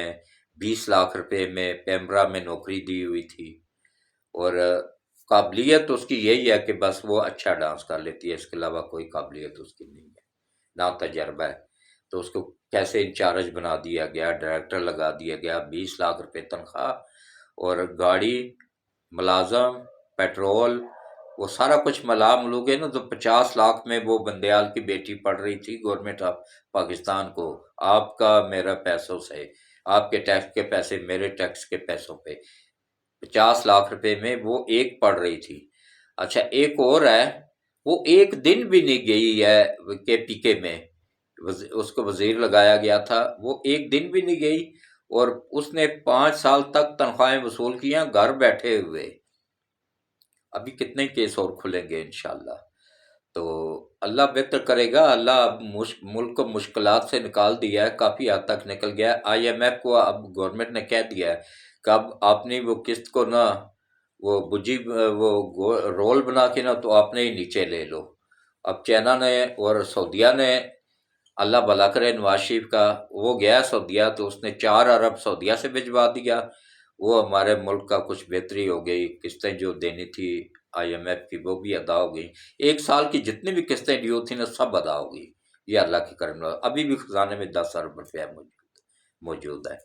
20 لاکھ روپے میں پیمرا میں نوکری دی ہوئی تھی، اور قابلیت اس کی یہی ہے کہ بس وہ اچھا ڈانس کر لیتی ہے، اس کے علاوہ کوئی قابلیت اس کی نہیں ہے، نہ تجربہ ہے۔ تو اس کو کیسے انچارج بنا دیا گیا، ڈائریکٹر لگا دیا گیا، 20 لاکھ روپے تنخواہ، اور گاڑی، ملازم، پیٹرول، وہ سارا کچھ ملا ملو گے نا تو 50 لاکھ میں وہ بندیال کی بیٹی پڑھ رہی تھی گورنمنٹ آف پاکستان کو، آپ کا میرا پیسوں سے، آپ کے ٹیکس کے پیسے میرے ٹیکس کے پیسوں پہ، 50 لاکھ روپے میں وہ ایک پڑھ رہی تھی۔ اچھا ایک اور ہے، وہ ایک دن بھی نہیں گئی ہے کے پی کے میں، اس کو وزیر لگایا گیا تھا، وہ ایک دن بھی نہیں گئی، اور اس نے 5 سال تک تنخواہیں وصول کیا گھر بیٹھے ہوئے۔ ابھی کتنے کیس اور کھلیں گے انشاءاللہ، تو اللہ بہتر کرے گا۔ اللہ اب ملک کو مشکلات سے نکال دیا ہے، کافی حد تک نکل گیا ہے۔ آئی ایم ایف کو اب گورنمنٹ نے کہہ دیا ہے کہ اب آپ نے وہ قسط کو نا وہ بجی وہ رول بنا کے نا تو آپ نے ہی نیچے لے لو۔ اب چائنا نے اور سعودیہ نے، اللہ بھلا کرے نواز شریف کا، وہ گیا سعودیہ تو اس نے 4 ارب سعودیہ سے بھجوا دیا، وہ ہمارے ملک کا کچھ بہتری ہو گئی، قسطیں جو دینی تھی آئی ایم ایف کی وہ بھی ادا ہو گئی، 1 سال کی جتنی بھی قسطیں ڈیو تھیں نا سب ادا ہو گئی، یہ اللہ کی کرم ہے۔ ابھی بھی خزانے میں 10 ارب روپیہ موجود ہے،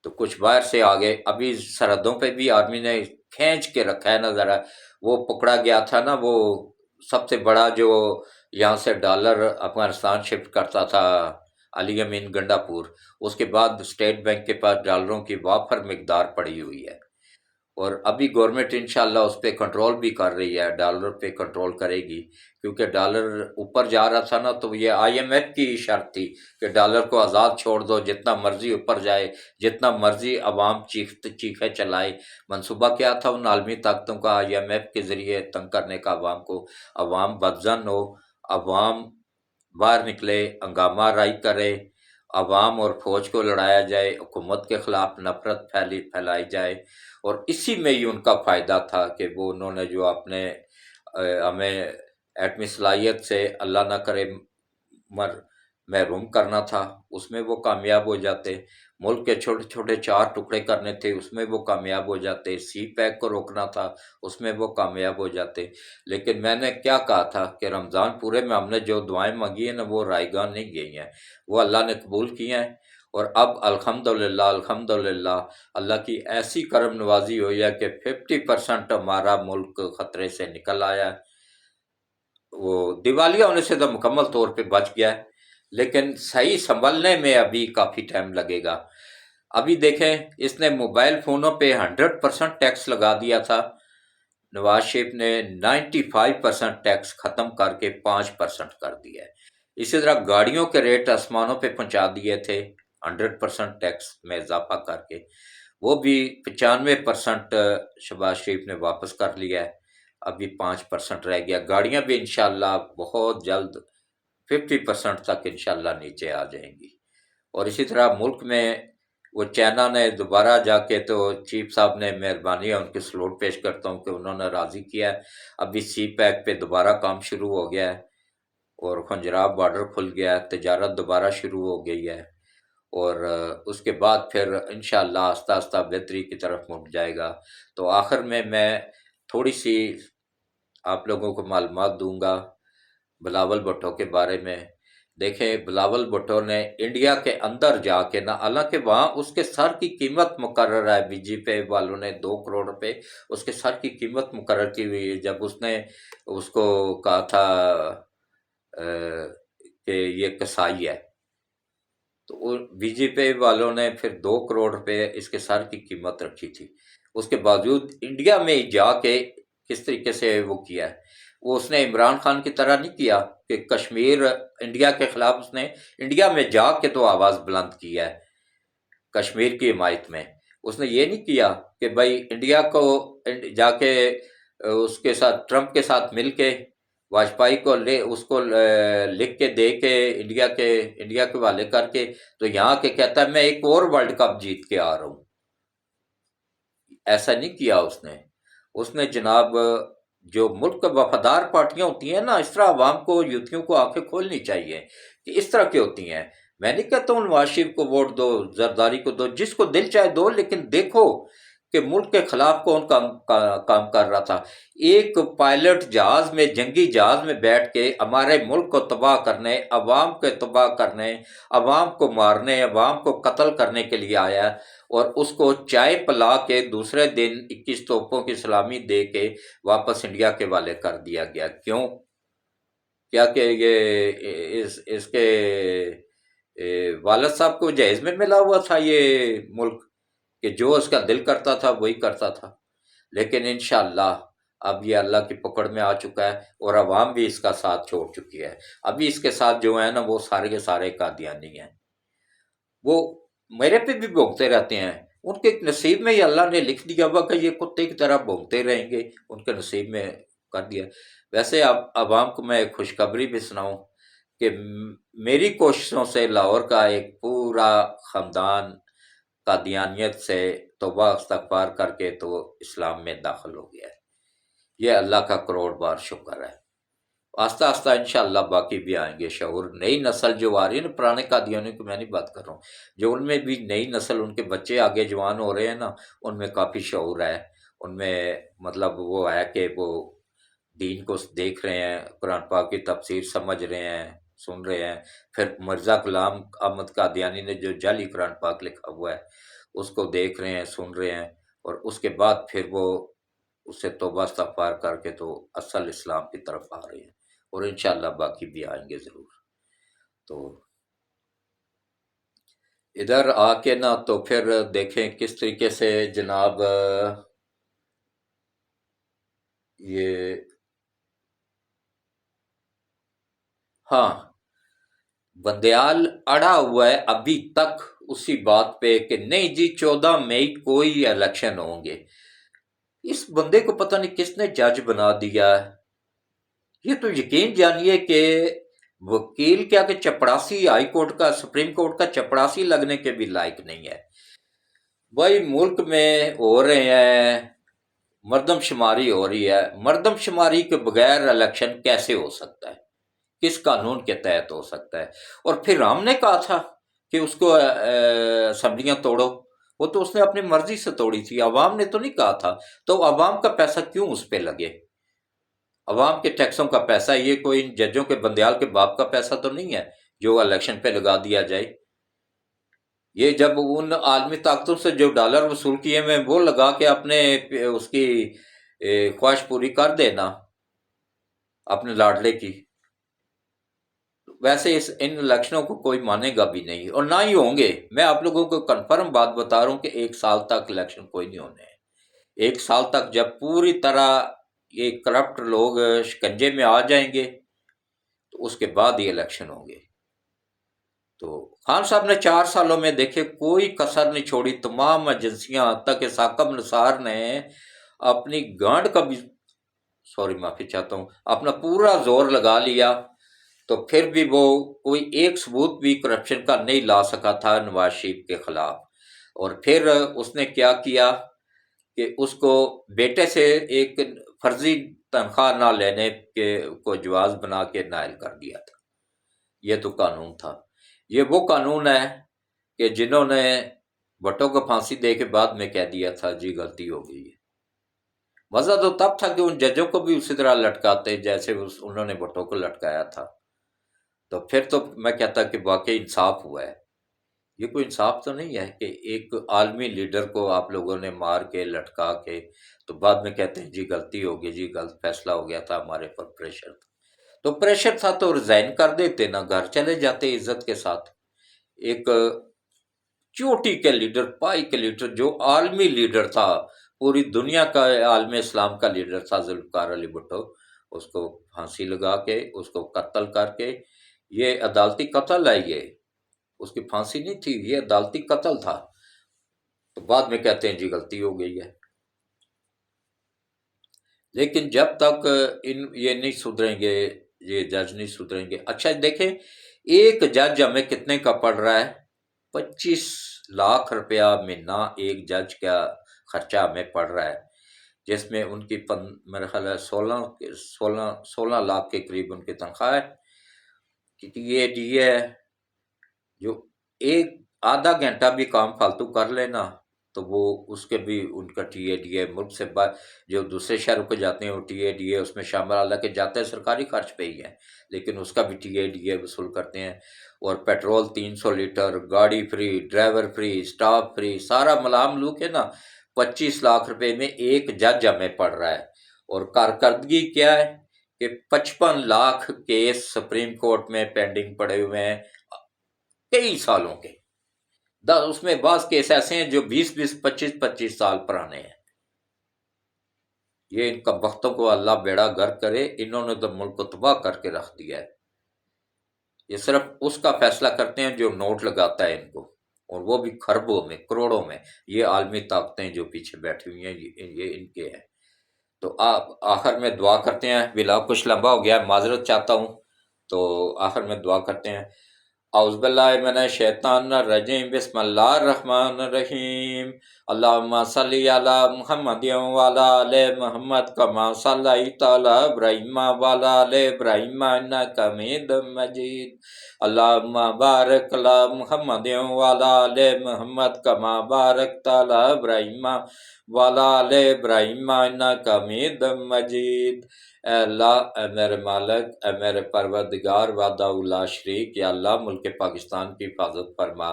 تو کچھ باہر سے آگے، ابھی سرحدوں پہ بھی آرمی نے کھینچ کے رکھا ہے نا ذرا، وہ پکڑا گیا تھا نا وہ سب سے بڑا جو یہاں سے ڈالر افغانستان شفٹ کرتا تھا، علی امین گنڈا پور، اس کے بعد اسٹیٹ بینک کے پاس ڈالروں کی وافر مقدار پڑی ہوئی ہے، اور ابھی گورنمنٹ انشاءاللہ اس پہ کنٹرول بھی کر رہی ہے، ڈالر پہ کنٹرول کرے گی، کیونکہ ڈالر اوپر جا رہا تھا نا تو یہ آئی ایم ایف کی شرط تھی کہ ڈالر کو آزاد چھوڑ دو، جتنا مرضی اوپر جائے، جتنا مرضی عوام چیخے چلائے۔ منصوبہ کیا تھا ان عالمی طاقتوں کا آئی ایم ایف کے ذریعے تنگ کرنے کا عوام کو، عوام بدظن ہو، عوام باہر نکلے، ہنگامہ رائی کرے، عوام اور فوج کو لڑایا جائے، حکومت کے خلاف نفرت پھیلائی جائے، اور اسی میں ہی ان کا فائدہ تھا کہ وہ انہوں نے جو اپنے ہمیں ایٹمی صلاحیت سے اللہ نہ کرے محروم کرنا تھا، اس میں وہ کامیاب ہو جاتے، ملک کے چھوٹے چھوٹے 4 ٹکڑے کرنے تھے اس میں وہ کامیاب ہو جاتے، سی پیک کو روکنا تھا اس میں وہ کامیاب ہو جاتے۔ لیکن میں نے کیا کہا تھا کہ رمضان پورے میں ہم نے جو دعائیں مانگی ہیں نا وہ رائے گاہ نہیں گئی ہیں، وہ اللہ نے قبول کی ہیں، اور اب الحمدللہ الحمدللہ اللہ کی ایسی کرم نوازی ہوئی ہے کہ 50% ہمارا ملک خطرے سے نکل آیا ہے، وہ دیوالیہ ہونے سے تو مکمل طور پہ بچ گیا ہے، لیکن صحیح سنبھلنے میں ابھی کافی ٹائم لگے گا۔ ابھی دیکھیں اس نے موبائل فونوں پہ 100% ٹیکس لگا دیا تھا، نواز شریف نے 95% ٹیکس ختم کر کے 5% کر دیا ہے۔ اسی طرح گاڑیوں کے ریٹ آسمانوں پہ پہنچا دیے تھے 100% ٹیکس میں اضافہ کر کے، وہ بھی 95% شہباز شریف نے واپس کر لیا ہے، ابھی 5% رہ گیا۔ گاڑیاں بھی انشاءاللہ بہت جلد 50% تک انشاءاللہ نیچے آ جائیں گی، اور اسی طرح ملک میں وہ چائنا نے دوبارہ جا کے تو چیف صاحب نے مہربانی ہے ان کی سلوٹ پیش کرتا ہوں کہ انہوں نے راضی کیا ہے، ابھی سی پیک پہ دوبارہ کام شروع ہو گیا ہے، اور خنجراب بارڈر کھل گیا ہے، تجارت دوبارہ شروع ہو گئی ہے، اور اس کے بعد پھر انشاءاللہ آہستہ آہستہ بہتری کی طرف مڑ جائے گا۔ تو آخر میں تھوڑی سی آپ لوگوں کو معلومات دوں گا بلاول بھٹو کے بارے میں۔ دیکھیں بلاول بھٹو نے انڈیا کے اندر جا کے نہ، حالانکہ وہاں اس کے سر کی قیمت مقرر ہے، بی جے پی والوں نے 2 کروڑ روپے اس کے سر کی قیمت مقرر کی ہوئی ہے، جب اس نے اس کو کہا تھا کہ یہ کسائی ہے، تو بی جے پی والوں نے پھر 2 کروڑ روپے اس کے سر کی قیمت رکھی تھی، اس کے باوجود انڈیا میں جا کے کس طریقے سے وہ کیا ہے، وہ اس نے عمران خان کی طرح نہیں کیا کہ کشمیر انڈیا کے خلاف، اس نے انڈیا میں جا کے تو آواز بلند کی ہے کشمیر کی حمایت میں، اس نے یہ نہیں کیا کہ بھائی انڈیا کو جا کے اس کے ساتھ ٹرمپ کے ساتھ مل کے واجپئی کو اس کو لکھ کے دے کے انڈیا کے حوالے کر کے تو یہاں کے کہتا ہے میں ایک اور ورلڈ کپ جیت کے آ رہا ہوں. ایسا نہیں کیا اس نے جناب. جو ملک کا وفادار پارٹیاں ہوتی ہیں نا، اس طرح عوام کو یوتھیوں کو آنکھیں کھولنی چاہیے کہ اس طرح کی ہوتی ہیں. میں نہیں کہتا ہوں نواز شریف کو ووٹ دو، زرداری کو دو، جس کو دل چاہے دو، لیکن دیکھو کہ ملک کے خلاف کون کام کر رہا تھا. ایک پائلٹ جہاز میں، جنگی جہاز میں بیٹھ کے ہمارے ملک کو تباہ کرنے، عوام کو تباہ کرنے، عوام کو مارنے، عوام کو قتل کرنے کے لیے آیا، اور اس کو چائے پلا کے دوسرے دن 21 توپوں کی سلامی دے کے واپس انڈیا کے حوالے کر دیا گیا. کیوں؟ کیا کہ یہ اس کے والد صاحب کو جہیز میں ملا ہوا تھا یہ ملک، کہ جو اس کا دل کرتا تھا وہی کرتا تھا. لیکن انشاءاللہ اب یہ اللہ کی پکڑ میں آ چکا ہے، اور عوام بھی اس کا ساتھ چھوڑ چکی ہے. ابھی اس کے ساتھ جو ہیں نا وہ سارے کے سارے قادیانی ہیں. وہ میرے پہ بھی بھونکتے رہتے ہیں. ان کے نصیب میں ہی اللہ نے لکھ دیا ہوا کہ یہ کتے کی طرح بھونکتے رہیں گے، ان کے نصیب میں کر دیا. ویسے اب عوام کو میں ایک خوشخبری بھی سناؤں کہ میری کوششوں سے لاہور کا ایک پورا خاندان قادیانیت سے توبہ استغفار کر کے تو اسلام میں داخل ہو گیا ہے. یہ اللہ کا کروڑ بار شکر ہے. آہستہ آہستہ انشاءاللہ باقی بھی آئیں گے شعور. نئی نسل جو آ رہی ہے نا، پرانے قادیانیوں کی میں نہیں بات کر رہا ہوں، جو ان میں بھی نئی نسل، ان کے بچے آگے جوان ہو رہے ہیں نا، ان میں کافی شعور ہے. ان میں مطلب وہ ہے کہ وہ دین کو دیکھ رہے ہیں، قرآن پاک کی تفسیر سمجھ رہے ہیں، سن رہے ہیں. پھر مرزا غلام احمد قادیانی نے جو جعلی قرآن پاک لکھا ہوا ہے اس کو دیکھ رہے ہیں، سن رہے ہیں، اور اس کے بعد پھر وہ اس سے توبہ استغفار کر کے تو اصل اسلام کی طرف آ رہے ہیں. اور انشاءاللہ باقی بھی آئیں گے ضرور. تو ادھر آ کے نا تو پھر دیکھیں کس طریقے سے جناب یہ ہاں بندیال اڑا ہوا ہے ابھی تک اسی بات پہ کہ نہیں جی 14 مئی کوئی الیکشن ہوں گے. اس بندے کو پتہ نہیں کس نے جج بنا دیا ہے. یہ تو یقین جانیے کہ وکیل کیا کہ چپڑاسی، ہائی کورٹ کا، سپریم کورٹ کا چپڑاسی لگنے کے بھی لائق نہیں ہے. بھائی ملک میں ہو رہے ہیں مردم شماری ہو رہی ہے، مردم شماری کے بغیر الیکشن کیسے ہو سکتا ہے؟ کس قانون کے تحت ہو سکتا ہے؟ اور پھر ہم نے کہا تھا کہ اس کو اسمبلیاں توڑو، وہ تو اس نے اپنی مرضی سے توڑی تھی، عوام نے تو نہیں کہا تھا. تو عوام کا پیسہ کیوں اس پہ لگے؟ عوام کے ٹیکسوں کا پیسہ، یہ کوئی ان ججوں کے بندیال کے باپ کا پیسہ تو نہیں ہے جو الیکشن پہ لگا دیا جائے. یہ جب ان عالمی طاقتوں سے جو ڈالر وصول کیے میں وہ لگا کے اپنے اس کی خواہش پوری کر دینا اپنے لاڈلے کی. ویسے ان الیکشنوں کو کوئی مانے گا بھی نہیں، اور نہ ہی ہوں گے. میں آپ لوگوں کو کنفرم بات بتا رہا ہوں کہ 1 سال تک الیکشن کوئی نہیں ہونے ہیں. 1 سال تک جب پوری طرح یہ کرپٹ لوگ شکنجے میں آ جائیں گے تو اس کے بعد ہی الیکشن ہوں گے. تو خان صاحب نے 4 سالوں میں دیکھے کوئی کسر نہیں چھوڑی. تمام ایجنسیاں تک کہ ثاقب نثار نے اپنی گانڈ کا بھی معافی چاہتا ہوں، اپنا پورا زور لگا لیا، تو پھر بھی وہ کوئی ایک ثبوت بھی کرپشن کا نہیں لا سکا تھا نواز شریف کے خلاف. اور پھر اس نے کیا کیا کہ اس کو بیٹے سے ایک فرضی تنخواہ نہ لینے کے کو جواز بنا کے نائل کر دیا تھا. یہ تو قانون تھا. یہ وہ قانون ہے کہ جنہوں نے بھٹو کو پھانسی دے کے بعد میں کہہ دیا تھا جی غلطی ہو گئی ہے. مزہ تو تب تھا کہ ان ججوں کو بھی اسی طرح لٹکاتے جیسے انہوں نے بھٹو کو لٹکایا تھا. تو پھر تو میں کہتا کہ واقعی انصاف ہوا ہے. یہ کوئی انصاف تو نہیں ہے کہ ایک عالمی لیڈر کو آپ لوگوں نے مار کے لٹکا کے تو بعد میں کہتے ہیں جی غلطی ہو گئی، جی غلط فیصلہ ہو گیا تھا، ہمارے پر پریشر تھا. تو پریشر تھا تو ریزائن کر دیتے نا، گھر چلے جاتے عزت کے ساتھ. ایک چوٹی کے لیڈر، پائی کے لیڈر، جو عالمی لیڈر تھا، پوری دنیا کا عالم اسلام کا لیڈر تھا ذوالفقار علی بھٹو، اس کو پھانسی لگا کے اس کو قتل کر کے، یہ عدالتی قتل ہے، یہ اس کی پھانسی نہیں تھی، یہ عدالتی قتل تھا. تو بعد میں کہتے ہیں جی غلطی ہو گئی ہے. لیکن جب تک یہ نہیں سدھریں گے، یہ جج نہیں سدھریں گے۔ اچھا دیکھیں، ایک جج ہمیں کتنے کا پڑ رہا ہے؟ 25 لاکھ روپیہ مہینہ ایک جج کا خرچہ ہمیں پڑ رہا ہے، جس میں ان کی میرا خیال ہے 16 لاکھ کے قریب ان کی تنخواہ ہے۔ یہ ہے جو ایک آدھا گھنٹہ بھی کام فالتو کر لینا تو وہ اس کے بھی ان کا ٹی اے ڈی اے ملک سے جو دوسرے شہروں کو جاتے ہیں وہ ٹی اے ڈی اے اس میں شامل، حالانکہ جاتے ہیں سرکاری خرچ پہ ہی ہے، لیکن اس کا بھی ٹی اے ڈی اے وصول کرتے ہیں۔ اور پیٹرول 300 لیٹر، گاڑی free, driver free, staff free, سارا ملام لوک ہے نا۔ 25 لاکھ روپے میں ایک جج ہمیں پڑ رہا ہے، اور کارکردگی کیا ہے کہ 55 لاکھ کیس سپریم کورٹ میں پینڈنگ پڑے ہوئے ہیں کئی سالوں کے۔ اس میں بعض کیس ایسے ہیں جو 20 25 سال پرانے ہیں۔ یہ ان کا بختوں کو اللہ بیڑا گرک کرے، انہوں نے تو ملک کو تباہ کر کے رکھ دیا ہے۔ یہ صرف اس کا فیصلہ کرتے ہیں جو نوٹ لگاتا ہے ان کو، اور وہ بھی خربوں میں، کروڑوں میں۔ یہ عالمی طاقتیں جو پیچھے بیٹھی ہوئی ہیں یہ ان کے ہیں۔ تو آپ آخر میں دعا کرتے ہیں، بلا کچھ لمبا ہو گیا، معذرت چاہتا ہوں، تو آخر میں دعا کرتے ہیں۔ اعوذ باللہ من الشیطان الرجیم، بسم اللہ الرحمن الرحیم، اللہم صلی علی محمد وعلی آل محمد کما صلیت علی ابراہیم وعلی آل ابراہیم انک حمید مجید، اللہم بارک علی محمد وعلی آل محمد کما بارکت علی ابراہیم وعلی آل ابراہیم انک حمید مجید۔ اے اللہ، اے میرے مالک، اے میرے پروردگار وحدہ لا شریک، یا اللہ ملک پاکستان کی حفاظت فرما،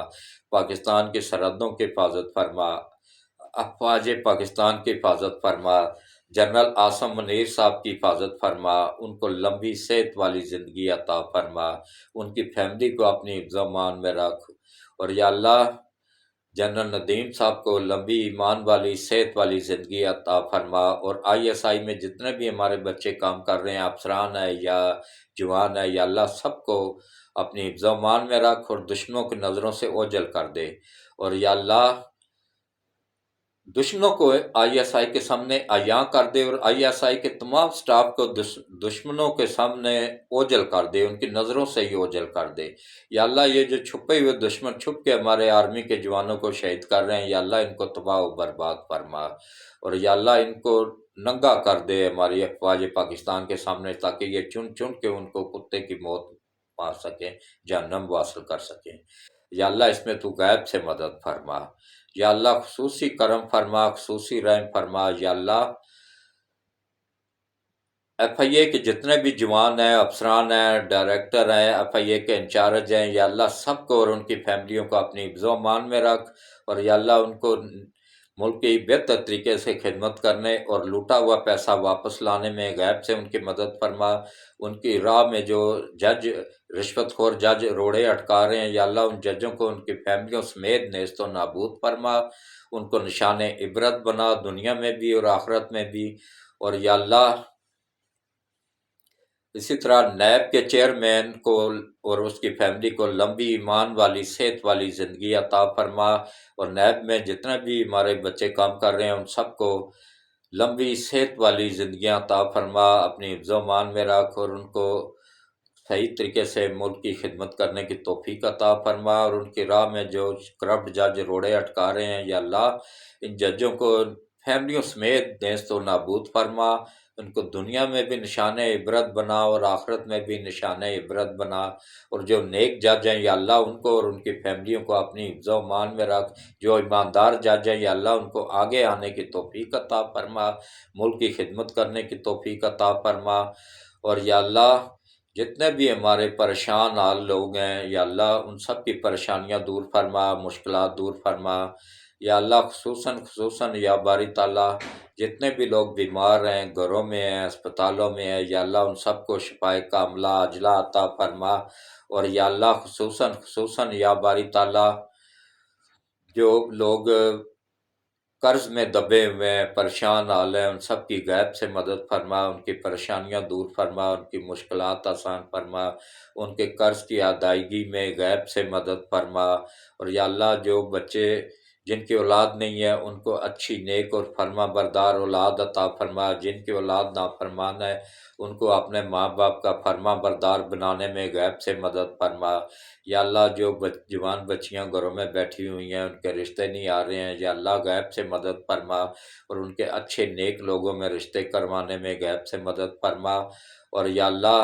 پاکستان کی سرحدوں کی حفاظت فرما، افواج پاکستان کی حفاظت فرما، جنرل عاصم منیر صاحب کی حفاظت فرما، ان کو لمبی صحت والی زندگی عطا فرما، ان کی فیملی کو اپنی حفظ و امان میں رکھ، اور یا اللہ جنرل ندیم صاحب کو لمبی ایمان والی صحت والی زندگی عطا فرما، اور آئی ایس آئی میں جتنے بھی ہمارے بچے کام کر رہے ہیں، افسران ہے یا جوان ہے، یا اللہ سب کو اپنی حفظ و امان میں رکھ اور دشمنوں کی نظروں سے اوجھل کر دے، اور یا اللہ دشمنوں کو آئی ایس آئی کے سامنے عیاں کر دے، اور آئی ایس آئی کے تمام سٹاف کو دشمنوں کے سامنے اوجھل کر دے، ان کی نظروں سے ہی اوجھل کر دے۔ یا اللہ یہ جو چھپے ہوئے دشمن چھپ کے ہمارے آرمی کے جوانوں کو شہید کر رہے ہیں، یا اللہ ان کو تباہ و برباد فرما، اور یا اللہ ان کو ننگا کر دے ہماری افواج پاکستان کے سامنے، تاکہ یہ چن چن کے ان کو کتے کی موت مار سکیں، جہنم واصل کر سکیں۔ یا اللہ اس میں تو غیب سے مدد فرما، یا اللہ خصوصی کرم فرما، خصوصی رحم فرما۔ یا اللہ ایف آئی اے کے جتنے بھی جوان ہیں، افسران ہیں، ڈائریکٹر ہیں، ایف آئی اے کے انچارج ہیں، یا اللہ سب کو اور ان کی فیملیوں کو اپنی حفظ و امان میں رکھ، اور یا اللہ ان کو ملک کی بہتر طریقے سے خدمت کرنے اور لوٹا ہوا پیسہ واپس لانے میں غیب سے ان کی مدد فرما۔ ان کی راہ میں جو جج رشوت خور جج روڑے اٹکا رہے ہیں، یا اللہ ان ججوں کو ان کی فیملیوں سمیت نیست و نابود فرما، ان کو نشان عبرت بنا دنیا میں بھی اور آخرت میں بھی۔ اور یا اللہ اسی طرح نیب کے چیئرمین کو اور اس کی فیملی کو لمبی ایمان والی صحت والی زندگی عطا فرما، اور نیب میں جتنے بھی ہمارے بچے کام کر رہے ہیں ان سب کو لمبی صحت والی زندگیاں عطا فرما، اپنی حفظ و امان میں رکھ، اور ان کو صحیح طریقے سے ملک کی خدمت کرنے کی توفیق عطا فرما، اور ان کی راہ میں جو کرپٹ جج روڑے اٹکا رہے ہیں، یا اللہ ان ججوں کو فیملیوں سمیت نیست و نابود فرما، ان کو دنیا میں بھی نشان عبرت بنا اور آخرت میں بھی نشان عبرت بنا، اور جو نیک جج ہیں یا اللہ ان کو اور ان کی فیملیوں کو اپنی حفظ و امان میں رکھ، جو ایماندار جج ہیں یا اللہ ان کو آگے آنے کی توفیق عطا فرما، ملک کی خدمت کرنے کی توفیق عطا فرما، اور یا اللہ جتنے بھی ہمارے پریشان حال لوگ ہیں یا اللہ ان سب کی پریشانیاں دور فرما، مشکلات دور فرما، یا اللہ خصوصاً یا باری تعالیٰ جتنے بھی لوگ بیمار ہیں، گھروں میں ہیں، اسپتالوں میں ہیں، یا اللہ ان سب کو شفائے کاملہ عاجلہ عطا فرما، اور یا اللہ خصوصاً یا باری تعالیٰ جو لوگ قرض میں دبے ہوئے ہیں، پریشان حال ہیں، ان سب کی غیب سے مدد فرما، ان کی پریشانیاں دور فرما، ان کی مشکلات آسان فرما، ان کے قرض کی ادائیگی میں غیب سے مدد فرما، اور یا اللہ جو بچے جن کی اولاد نہیں ہے ان کو اچھی نیک اور فرما بردار اولاد عطا فرما، جن کی اولاد نافرمان ہے ان کو اپنے ماں باپ کا فرما بردار بنانے میں غیب سے مدد فرما۔ یا اللہ جو جوان بچیاں گھروں میں بیٹھی ہوئی ہیں ان کے رشتے نہیں آ رہے ہیں، یا اللہ غیب سے مدد فرما اور ان کے اچھے نیک لوگوں میں رشتے کروانے میں غیب سے مدد فرما۔ اور یا اللہ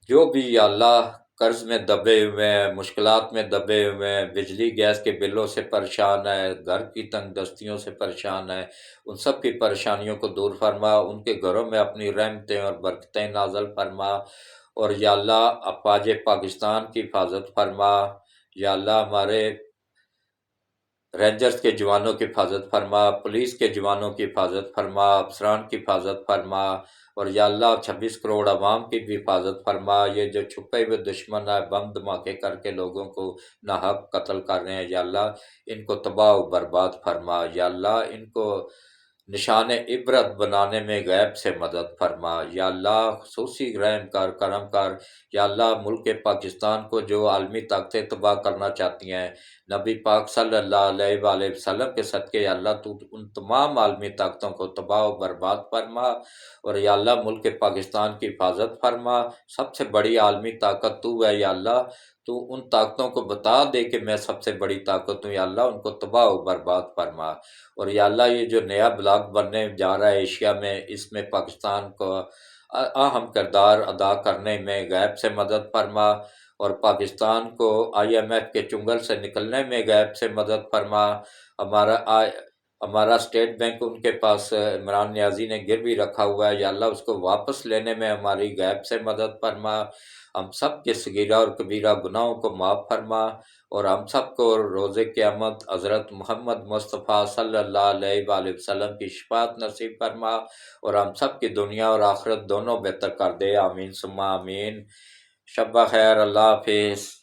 جو بھی یا اللہ قرض میں دبے ہوئے ہیں، مشکلات میں دبے ہوئے ہیں، بجلی گیس کے بلوں سے پریشان ہے، گھر کی تنگ دستیوں سے پریشان ہے، ان سب کی پریشانیوں کو دور فرما، ان کے گھروں میں اپنی رحمتیں اور برکتیں نازل فرما۔ اور یا اللہ افواج پاکستان کی حفاظت فرما، یا اللہ ہمارے رینجرز کے جوانوں کی حفاظت فرما، پولیس کے جوانوں کی حفاظت فرما، افسران کی حفاظت فرما، اور یا اللہ 26 کروڑ عوام کی بھی حفاظت فرما۔ یہ جو چھپے ہوئے دشمن ہے بم دھماکے کر کے لوگوں کو ناحق قتل کر رہے ہیں، یا اللہ ان کو تباہ و برباد فرما، یا اللہ ان کو نشان عبرت بنانے میں غیب سے مدد فرما، یا اللہ خصوصی رحم کر کرم کر۔ یا اللہ ملک پاکستان کو جو عالمی طاقتیں تباہ کرنا چاہتی ہیں، نبی پاک صلی اللہ علیہ وآلہ وسلم کے صدقے یا اللہ تو ان تمام عالمی طاقتوں کو تباہ و برباد فرما، اور یا اللہ ملک پاکستان کی حفاظت فرما۔ سب سے بڑی عالمی طاقت تو ہے یا اللہ، تو ان طاقتوں کو بتا دے کہ میں سب سے بڑی طاقت ہوں، یا اللہ ان کو تباہ و برباد فرما۔ اور یا اللہ یہ جو نیا بلاک بننے جا رہا ہے ایشیا میں، اس میں پاکستان کو اہم کردار ادا کرنے میں غیب سے مدد فرما، اور پاکستان کو IMF کے چنگل سے نکلنے میں غیب سے مدد فرما۔ ہمارا اسٹیٹ بینک ان کے پاس عمران نیازی نے گروی رکھا ہوا ہے، یا اللہ اس کو واپس لینے میں ہماری غیب سے مدد فرما۔ ہم سب کے صغیرہ اور کبیرہ گناہوں کو معاف فرما، اور ہم سب کو روز قیامت حضرت محمد مصطفیٰ صلی اللہ علیہ وآلہ وسلم کی شفاعت نصیب فرما، اور ہم سب کی دنیا اور آخرت دونوں بہتر کر دے، آمین ثم آمین۔ شب بخیر، اللہ حافظ۔